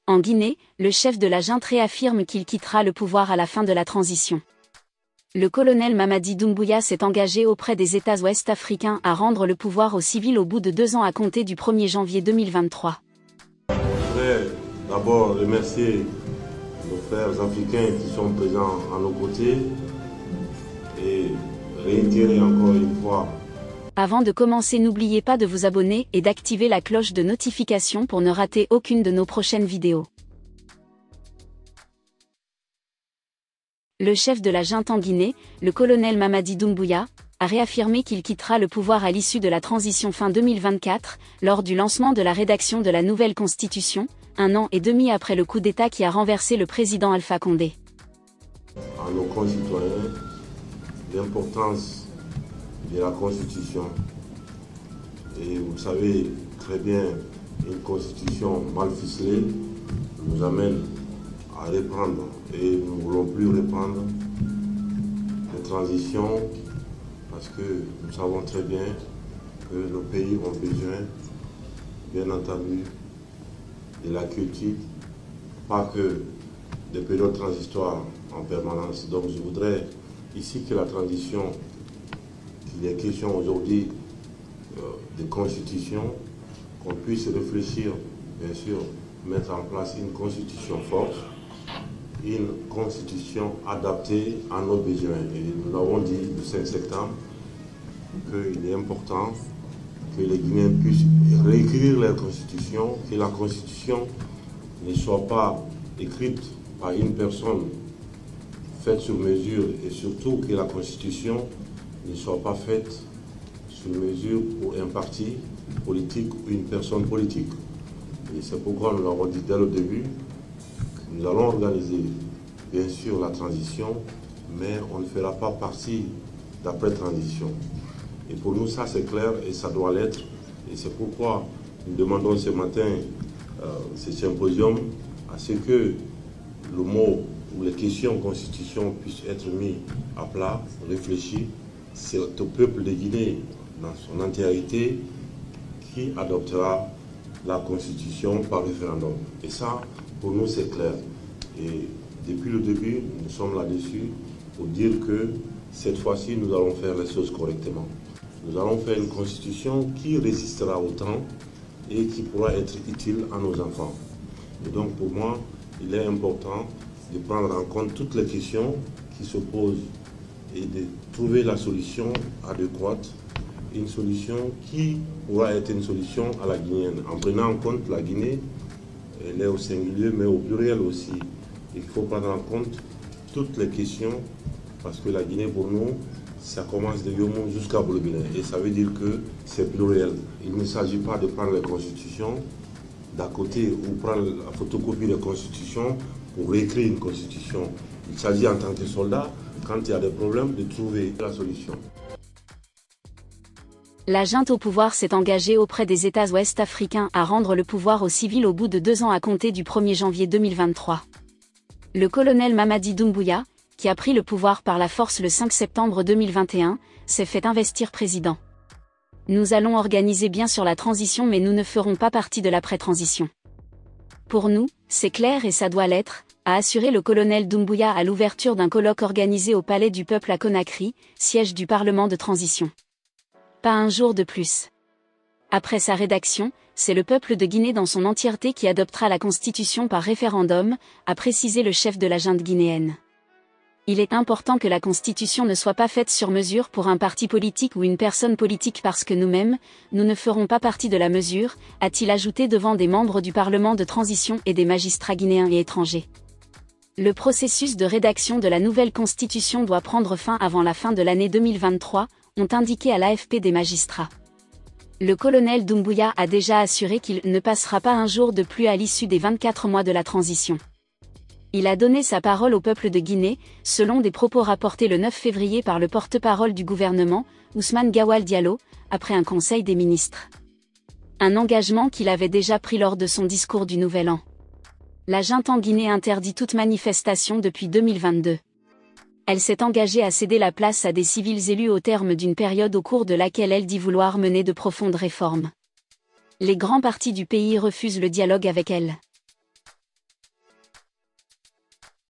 En Guinée, le chef de la junte réaffirme qu'il quittera le pouvoir à la fin de la transition. Le colonel Mamadi Doumbouya s'est engagé auprès des États ouest-africains à rendre le pouvoir aux civils au bout de 2 ans à compter du 1er janvier 2023. Je voudrais d'abord remercier nos frères africains qui sont présents à nos côtés et réitérer encore une fois. Avant de commencer, n'oubliez pas de vous abonner et d'activer la cloche de notification pour ne rater aucune de nos prochaines vidéos. Le chef de la junte en Guinée, le colonel Mamadi Doumbouya, a réaffirmé qu'il quittera le pouvoir à l'issue de la transition fin 2024, lors du lancement de la rédaction de la nouvelle constitution, 1 an et demi après le coup d'État qui a renversé le président Alpha Condé. À nos concitoyens, l'importance de la Constitution. Et vous savez très bien, une Constitution mal ficelée nous amène à reprendre, et nous ne voulons plus reprendre les transitions parce que nous savons très bien que nos pays ont besoin, bien entendu, de la culture, pas que des périodes transitoires en permanence. Donc je voudrais ici que la transition, qu'il est question aujourd'hui de constitution, qu'on puisse réfléchir, bien sûr, mettre en place une constitution forte, une constitution adaptée à nos besoins. Et nous l'avons dit le 5 septembre qu'il est important que les Guinéens puissent réécrire leur constitution, que la constitution ne soit pas écrite par une personne faite sur mesure et surtout que la constitution ne soit pas faite sur mesure pour un parti politique ou une personne politique. Et c'est pourquoi nous l'avons dit dès le début, que nous allons organiser bien sûr la transition, mais on ne fera pas partie d'après-transition. Et pour nous ça c'est clair et ça doit l'être. Et c'est pourquoi nous demandons ce matin ce symposium à ce que le mot ou les questions constitution puissent être mis à plat, réfléchis. C'est au peuple de Guinée, dans son entièreté, qui adoptera la Constitution par référendum. Et ça, pour nous, c'est clair. Et depuis le début, nous sommes là-dessus pour dire que cette fois-ci, nous allons faire les choses correctement. Nous allons faire une Constitution qui résistera au temps et qui pourra être utile à nos enfants. Et donc, pour moi, il est important de prendre en compte toutes les questions qui se posent et de trouver la solution adéquate, une solution qui pourra être une solution à la guinéenne, en prenant en compte la Guinée, elle est au singulier, mais au pluriel aussi. Il faut prendre en compte toutes les questions, parce que la Guinée, pour nous, ça commence de Yomou jusqu'à Boulbina, et ça veut dire que c'est pluriel. Il ne s'agit pas de prendre les constitutions d'à côté ou prendre la photocopie des constitutions pour réécrire une constitution. Il s'agit en tant que soldat, quand il y a des problèmes, de trouver la solution. La junte au pouvoir s'est engagée auprès des États ouest-africains à rendre le pouvoir aux civils au bout de 2 ans à compter du 1er janvier 2023. Le colonel Mamadi Doumbouya, qui a pris le pouvoir par la force le 5 septembre 2021, s'est fait investir président. Nous allons organiser bien sûr la transition, mais nous ne ferons pas partie de l'après-transition. Pour nous, c'est clair et ça doit l'être, a assuré le colonel Doumbouya à l'ouverture d'un colloque organisé au Palais du Peuple à Conakry, siège du Parlement de transition. Pas un jour de plus. Après sa rédaction, c'est le peuple de Guinée dans son entièreté qui adoptera la Constitution par référendum, a précisé le chef de la junte guinéenne. Il est important que la Constitution ne soit pas faite sur mesure pour un parti politique ou une personne politique parce que nous-mêmes, nous ne ferons pas partie de la mesure, a-t-il ajouté devant des membres du Parlement de transition et des magistrats guinéens et étrangers. Le processus de rédaction de la nouvelle Constitution doit prendre fin avant la fin de l'année 2023, ont indiqué à l'AFP des magistrats. Le colonel Doumbouya a déjà assuré qu'il ne passera pas un jour de plus à l'issue des 24 mois de la transition. Il a donné sa parole au peuple de Guinée, selon des propos rapportés le 9 février par le porte-parole du gouvernement, Ousmane Gawal Diallo, après un conseil des ministres. Un engagement qu'il avait déjà pris lors de son discours du Nouvel An. La junte en Guinée interdit toute manifestation depuis 2022. Elle s'est engagée à céder la place à des civils élus au terme d'une période au cours de laquelle elle dit vouloir mener de profondes réformes. Les grands partis du pays refusent le dialogue avec elle.